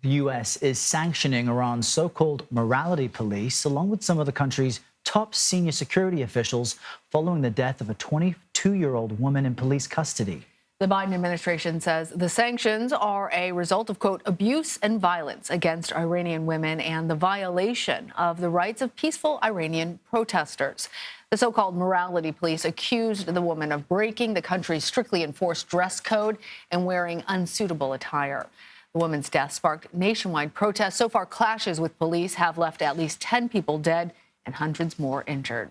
The U.S. is sanctioning Iran's so-called morality police, along with some of the country's top senior security officials, following the death of a 22-year-old woman in police custody. The Biden administration says the sanctions are a result of, quote, abuse and violence against Iranian women and the violation of the rights of peaceful Iranian protesters. The so-called morality police accused the woman of breaking the country's strictly enforced dress code and wearing unsuitable attire. The woman's death sparked nationwide protests. So far, clashes with police have left at least 10 people dead and hundreds more injured.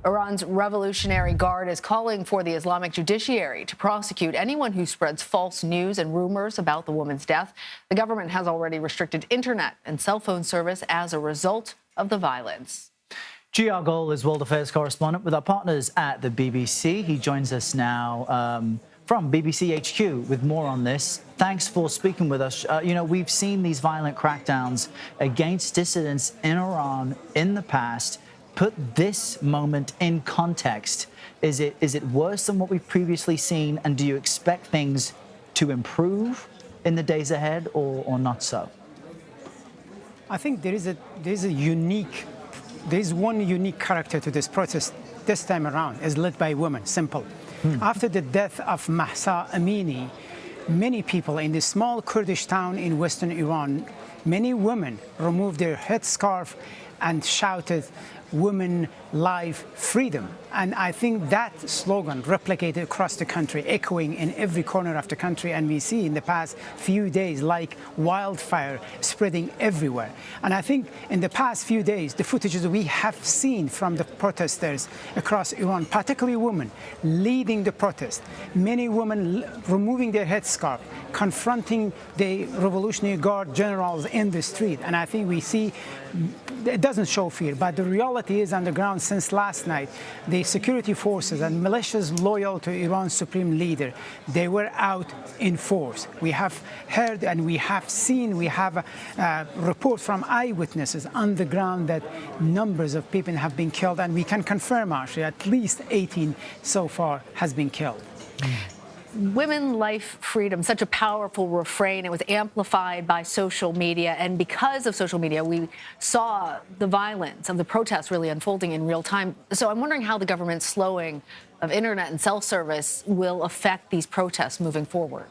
Iran's Revolutionary Guard is calling for the Islamic judiciary to prosecute anyone who spreads false news and rumors about the woman's death. The government has already restricted internet and cell phone service as a result of the violence. Jiyar Gol is world affairs correspondent with our partners at the BBC. He joins us now from BBC HQ with more on this. Thanks for speaking with us. We've seen these violent crackdowns against dissidents in Iran in the past. Put this moment in context. Is it worse than what we've previously seen? And do you expect things to improve in the days ahead or not so? I think there is one unique character to this protest this time around, is led by women, simple. After the death of Mahsa Amini, many people in this small Kurdish town in western Iran, many women removed their headscarf and shouted, "Women, life, freedom." And I think that slogan replicated across the country, echoing in every corner of the country. And we see in the past few days like wildfire spreading everywhere. And I think in the past few days, the footages we have seen from the protesters across Iran, particularly women, leading the protest, many women removing their headscarf, confronting the Revolutionary Guard generals in the street. And I think we see it doesn't show fear, but the reality is on the ground since last night, the security forces and militias loyal to Iran's supreme leader, they were out in force. We have heard and we have seen, we have a report from eyewitnesses on the ground that numbers of people have been killed, and we can confirm actually at least 18 so far has been killed. Women, life, freedom, such a powerful refrain. It was amplified by social media. And because of social media, we saw the violence of the protests really unfolding in real time. So I'm wondering how the government's slowing of internet and cell service will affect these protests moving forward.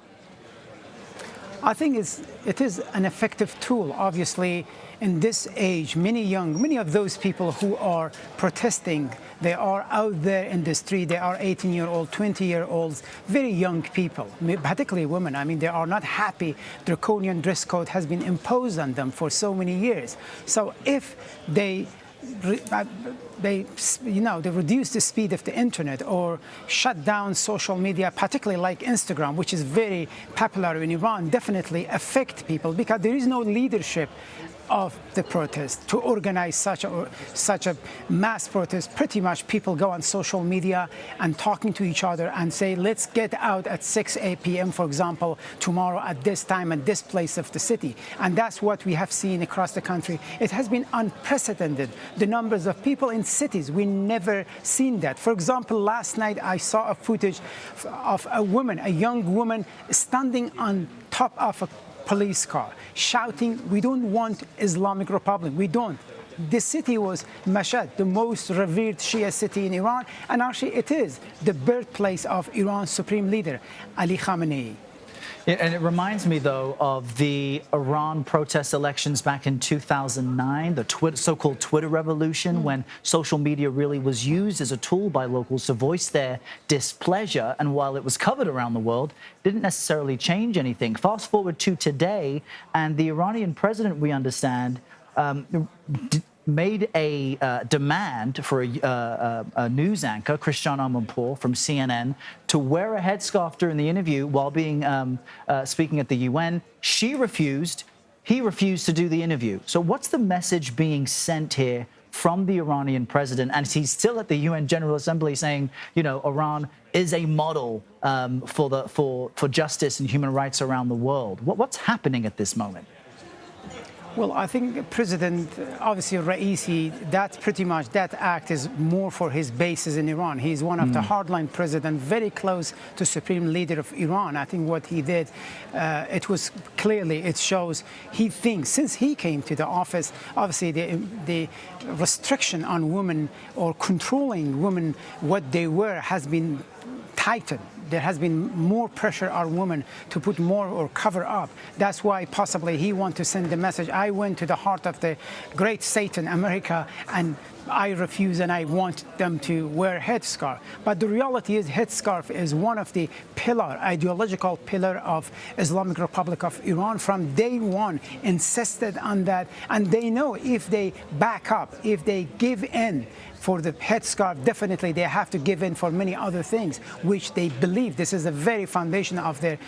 I think it is an effective tool. Obviously, in this age, many of those people who are protesting, they are out there in the street. They are 18-year-old, 20-year-olds, very young people, particularly women. I mean, they are not happy. Draconian dress code has been imposed on them for so many years. So if they reduce the speed of the internet or shut down social media, particularly like Instagram, which is very popular in Iran, definitely affect people because there is no leadership of the protest to organize such a mass protest. Pretty much people go on social media and talking to each other and say, let's get out at 6 p.m., for example, tomorrow at this time and this place of the city. And that's what we have seen across the country. It has been unprecedented, the numbers of people in cities. We never seen that. For example, last night I saw a footage of a woman, a young woman, standing on top of a police car, shouting, "We don't want Islamic Republic, we don't." This city was Mashhad, the most revered Shia city in Iran, and actually it is the birthplace of Iran's supreme leader, Ali Khamenei. Yeah, and it reminds me, though, of the Iran protest elections back in 2009, the so-called Twitter revolution, when social media really was used as a tool by locals to voice their displeasure. And while it was covered around the world, it didn't necessarily change anything. Fast forward to today, and the Iranian president, we understand, made a demand for a news anchor, Christiane Amanpour from CNN, to wear a headscarf during the interview while speaking at the UN. She refused. He refused to do the interview. So what's the message being sent here from the Iranian president? And he's still at the UN General Assembly saying, Iran is a model for justice and human rights around the world. What's happening at this moment? Well, I think President, obviously Raisi, that act is more for his bases in Iran. He's one of the hardline president, very close to supreme leader of Iran. I think what he did, it shows he thinks, since he came to the office, obviously the restriction on women or controlling women, what they wear, has been tightened. There has been more pressure on women to put more or cover up. That's why possibly he wants to send the message. I went to the heart of the great Satan, America, and I refuse and I want them to wear headscarf. But the reality is headscarf is one of the ideological pillar of Islamic Republic of Iran. From day one, insisted on that. And they know if they back up, if they give in for the headscarf, definitely they have to give in for many other things, which they believe this is the very foundation of their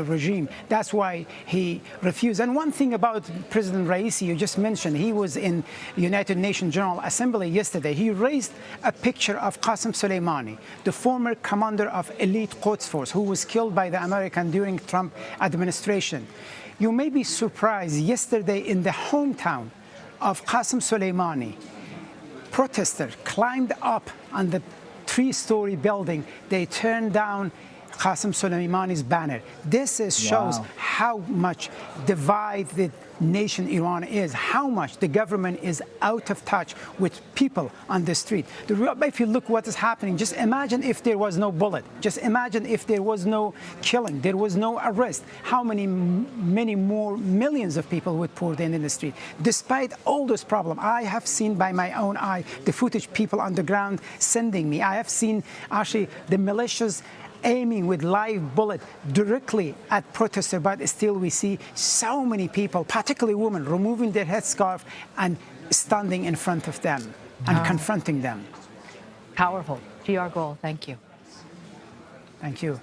regime. That's why he refused. And one thing about President Raisi, you just mentioned, he was in United Nations General Assembly yesterday. He raised a picture of Qasem Soleimani, the former commander of elite Quds Force, who was killed by the American during Trump administration. You may be surprised, yesterday in the hometown of Qasem Soleimani, protesters climbed up on the 3-story building. They turned down Qasem Soleimani's banner. This shows how much divided nation Iran is, how much the government is out of touch with people on the street. If you look what is happening, just imagine if there was no bullet. Just imagine if there was no killing, there was no arrest. How many more millions of people would pour in the street? Despite all this problem, I have seen by my own eye the footage people on the ground sending me. I have seen actually the militias aiming with live bullet directly at protesters, but still we see so many people, particularly women, removing their headscarf and standing in front of them and confronting them. Powerful. Jiyar Gol, thank you. Thank you.